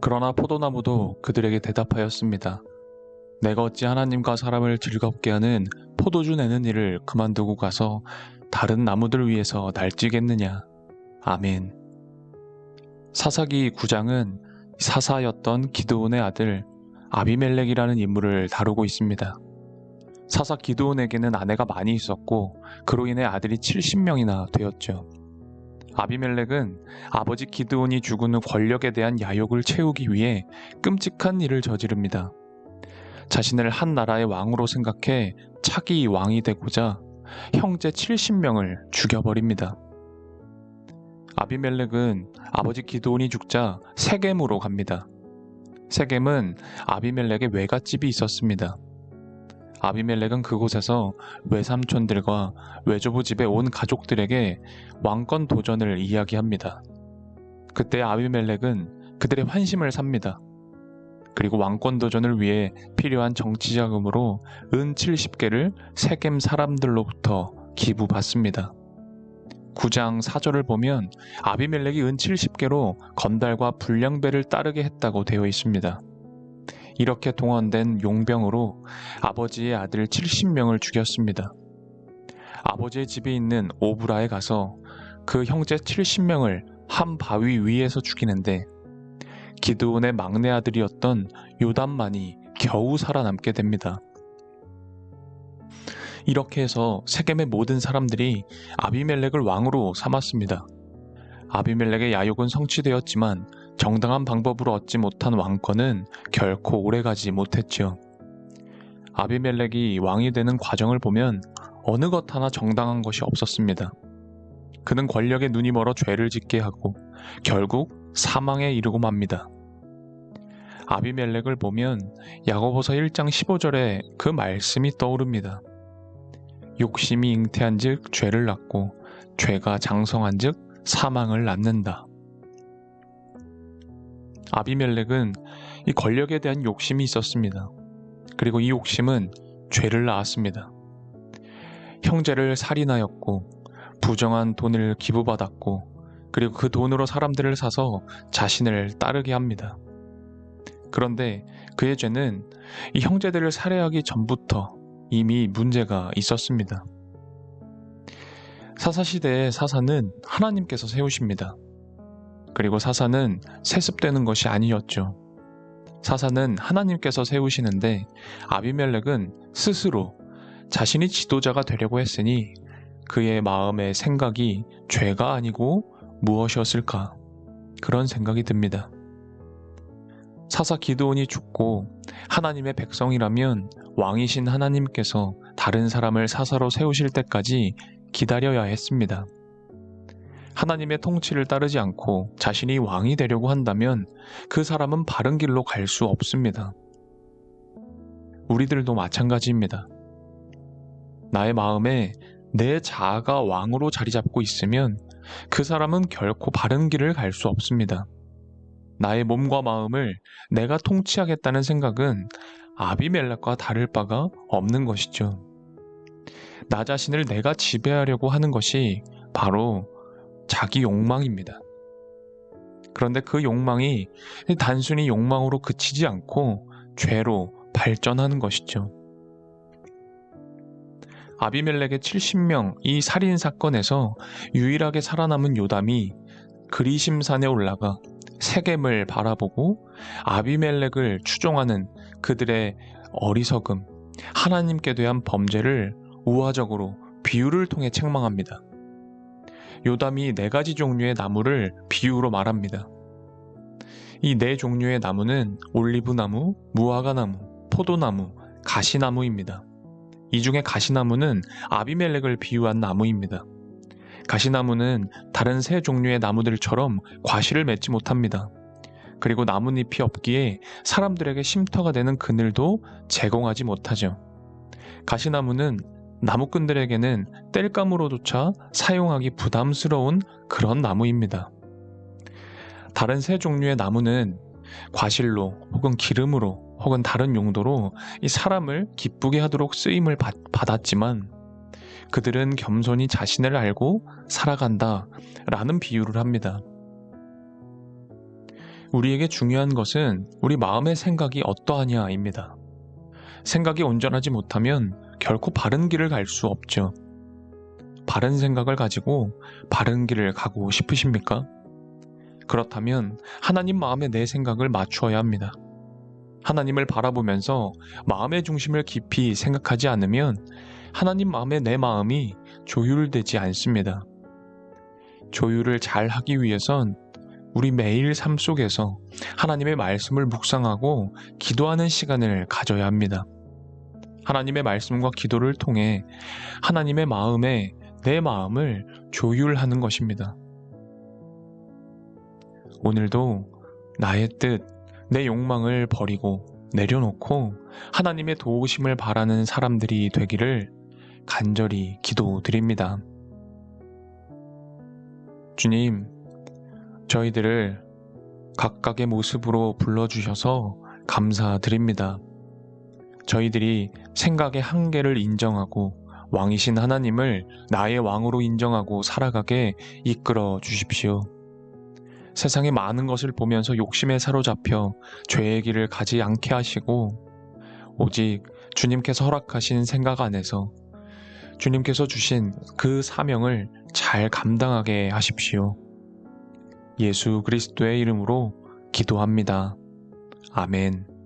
그러나 포도나무도 그들에게 대답하였습니다. 내가 어찌 하나님과 사람을 즐겁게 하는 포도주 내는 일을 그만두고 가서 다른 나무들 위해서 날뛰겠느냐. 아멘. 사사기 9장은 사사였던 기드온의 아들 아비멜렉이라는 인물을 다루고 있습니다. 사사 기드온에게는 아내가 많이 있었고 그로 인해 아들이 70명이나 되었죠. 아비멜렉은 아버지 기드온이 죽은 후 권력에 대한 야욕을 채우기 위해 끔찍한 일을 저지릅니다. 자신을 한 나라의 왕으로 생각해 차기 왕이 되고자 형제 70명을 죽여버립니다. 아비멜렉은 아버지 기드온이 죽자 세겜으로 갑니다. 세겜은 아비멜렉의 외갓집이 있었습니다. 아비멜렉은 그곳에서 외삼촌들과 외조부 집에 온 가족들에게 왕권 도전을 이야기합니다. 그때 아비멜렉은 그들의 환심을 삽니다. 그리고 왕권 도전을 위해 필요한 정치 자금으로 은 70개를 세겜 사람들로부터 기부받습니다. 9장 4절을 보면 아비멜렉이 은 70개로 건달과 불량배를 따르게 했다고 되어 있습니다. 이렇게 동원된 용병으로 아버지의 아들 70명을 죽였습니다. 아버지의 집에 있는 오브라에 가서 그 형제 70명을 한 바위 위에서 죽이는데 기드온의 막내 아들이었던 요담만이 겨우 살아남게 됩니다. 이렇게 해서 세겜의 모든 사람들이 아비멜렉을 왕으로 삼았습니다. 아비멜렉의 야욕은 성취되었지만 정당한 방법으로 얻지 못한 왕권은 결코 오래가지 못했지요. 아비멜렉이 왕이 되는 과정을 보면 어느 것 하나 정당한 것이 없었습니다. 그는 권력에 눈이 멀어 죄를 짓게 하고 결국 사망에 이르고 맙니다. 아비멜렉을 보면 야고보서 1장 15절에 그 말씀이 떠오릅니다. 욕심이 잉태한즉 죄를 낳고 죄가 장성한즉 사망을 낳는다. 아비멜렉은 이 권력에 대한 욕심이 있었습니다. 그리고 이 욕심은 죄를 낳았습니다. 형제를 살인하였고 부정한 돈을 기부받았고 그리고 그 돈으로 사람들을 사서 자신을 따르게 합니다. 그런데 그의 죄는 이 형제들을 살해하기 전부터 이미 문제가 있었습니다. 사사시대의 사사는 하나님께서 세우십니다. 그리고 사사는 세습되는 것이 아니었죠. 사사는 하나님께서 세우시는데 아비멜렉은 스스로 자신이 지도자가 되려고 했으니 그의 마음의 생각이 죄가 아니고 무엇이었을까? 그런 생각이 듭니다. 사사 기드온이 죽고 하나님의 백성이라면 왕이신 하나님께서 다른 사람을 사사로 세우실 때까지 기다려야 했습니다. 하나님의 통치를 따르지 않고 자신이 왕이 되려고 한다면 그 사람은 바른 길로 갈 수 없습니다. 우리들도 마찬가지입니다. 나의 마음에 내 자아가 왕으로 자리 잡고 있으면 그 사람은 결코 바른 길을 갈 수 없습니다. 나의 몸과 마음을 내가 통치하겠다는 생각은 아비멜렉과 다를 바가 없는 것이죠. 나 자신을 내가 지배하려고 하는 것이 바로 자기 욕망입니다. 그런데 그 욕망이 단순히 욕망으로 그치지 않고 죄로 발전하는 것이죠. 아비멜렉의 70명 이 살인 사건에서 유일하게 살아남은 요담이 그리심산에 올라가 세겜을 바라보고 아비멜렉을 추종하는 그들의 어리석음, 하나님께 대한 범죄를 우화적으로 비유를 통해 책망합니다. 요담이 4가지 종류의 나무를 비유로 말합니다. 이 4종류의 나무는 올리브나무, 무화과나무, 포도나무, 가시나무입니다. 이 중에 가시나무는 아비멜렉을 비유한 나무입니다. 가시나무는 다른 3종류의 나무들처럼 과실을 맺지 못합니다. 그리고 나뭇잎이 없기에 사람들에게 쉼터가 되는 그늘도 제공하지 못하죠. 가시나무는 나무꾼들에게는 땔감으로조차 사용하기 부담스러운 그런 나무입니다. 다른 3종류의 나무는 과실로 혹은 기름으로 혹은 다른 용도로 이 사람을 기쁘게 하도록 쓰임을 받았지만 그들은 겸손히 자신을 알고 살아간다 라는 비유를 합니다. 우리에게 중요한 것은 우리 마음의 생각이 어떠하냐입니다. 생각이 온전하지 못하면 결코 바른 길을 갈 수 없죠. 바른 생각을 가지고 바른 길을 가고 싶으십니까? 그렇다면 하나님 마음에 내 생각을 맞추어야 합니다. 하나님을 바라보면서 마음의 중심을 깊이 생각하지 않으면 하나님 마음에 내 마음이 조율되지 않습니다. 조율을 잘 하기 위해선 우리 매일 삶 속에서 하나님의 말씀을 묵상하고 기도하는 시간을 가져야 합니다. 하나님의 말씀과 기도를 통해 하나님의 마음에 내 마음을 조율하는 것입니다. 오늘도 나의 뜻, 내 욕망을 버리고 내려놓고 하나님의 도우심을 바라는 사람들이 되기를 간절히 기도드립니다. 주님, 저희들을 각각의 모습으로 불러주셔서 감사드립니다. 저희들이 생각의 한계를 인정하고 왕이신 하나님을 나의 왕으로 인정하고 살아가게 이끌어 주십시오. 세상의 많은 것을 보면서 욕심에 사로잡혀 죄의 길을 가지 않게 하시고 오직 주님께서 허락하신 생각 안에서 주님께서 주신 그 사명을 잘 감당하게 하십시오. 예수 그리스도의 이름으로 기도합니다. 아멘.